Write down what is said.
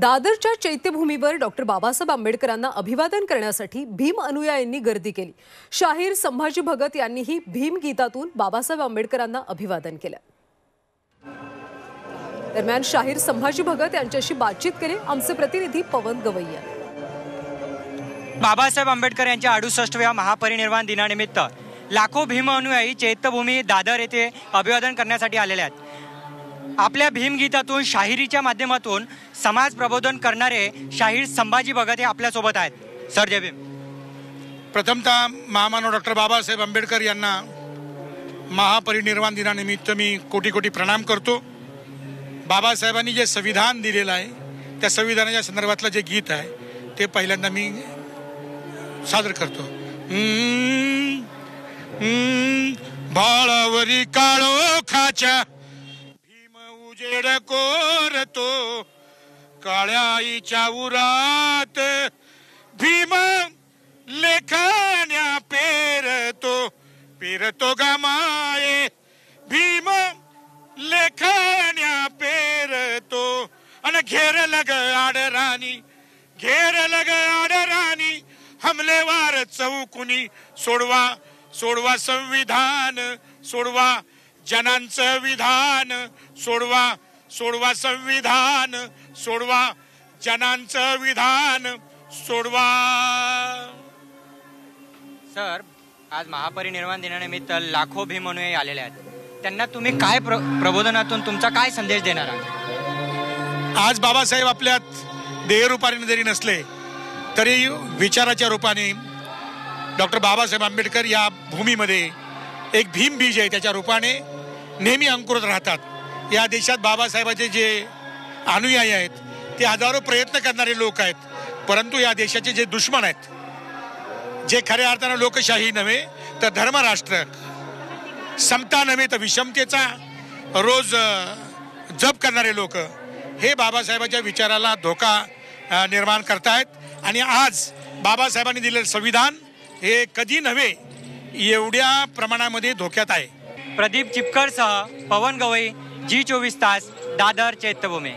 दादरच्या चैत्यभूमीवर डॉक्टर बाबासाहेब आंबेडकरांना अभिवादन करण्यासाठी भीम अनुयायांनी गर्दी केली। शाहीर संभाजी भगत यांनीही भीम गीतातून बाबासाहेब आंबेडकरांना अभिवादन केलं। दरम्यान शाहीर संभाजी भगत यांच्याशी बातचीत केली आमचे प्रतिनिधी पवन गवैया। बाबासाहेब आंबेडकर यांच्या 68व्या महापरिनिर्वाण दिनानिमित्त लाखो भीम अनुयायी चैत्यभूमी दादर येथे अभिवादन करण्यासाठी आलेले आहेत। आपल्या भीम गीतातून शाहिरीच्या माध्यमातून समाज प्रबोधन करणारे शाहीर संभाजी भगत हे आपल्या सोबत आहेत। सर जय भीम। प्रथमतः महामानव डॉक्टर बाबासाहेब आंबेडकर यांना महापरिनिर्वाण दिनानिमित्त मी कोटी कोटी प्रणाम करतो। बाबासाहेबांनी जे संविधान दिलेलं आहे त्या संविधानाच्या संदर्भातलं जे गीत आहे ते पहिल्यांदा मी सादर करतो। बाळावरी काळोखाच्या भीम उजेड कोरतो, काळ्या आईच्या उरात भीम लेखण्या पेरतो गमाये, भीम लेखण्या पेरतो अन घेर लग आडराणी हमलेवार चौकुनी सोडवा संविधान, सोडवा जनांचं विधान, सोडवा संविधान, सोडवा जनांचं विधान, सोडवा। सर, आज महापरिनिर्वाण दिनानिमित्त लाखो भीम अनुयायी आलेले आहेत, त्यांना तुम्ही काय प्रबोधनातून तुमचा काय संदेश देणार आहात? आज बाबासाहेब आपल्यात देहरूपाने जरी नसले तरी विचाराच्या रूपाने डॉक्टर बाबासाहेब आंबेडकर या भूमीमध्ये एक भीम बीज आहे त्याच्या रूपाने नेहमी अंकुरत राहतात। या देशात बाबासाहेबाचे जे अनुयायी आहेत ते हजारो प्रयत्न करणारे लोक आहेत, परंतु या देशाचे जे दुश्मन आहेत, जे खऱ्या अर्थानं लोकशाही नव्हे तर धर्मराष्ट्र, समता नव्हे तर विषमतेचा रोज जप करणारे लोक हे बाबासाहेबांच्या विचाराला धोका निर्माण करतायत। आणि आज बाबासाहेबांनी दिलेलं संविधान हे कधी नव्हे एवढ्या प्रमाणामध्ये धोक्यात आहे। प्रदीप चिपकर सह पवन गवई, जी 24 तास, दादर चैत्यभूमी।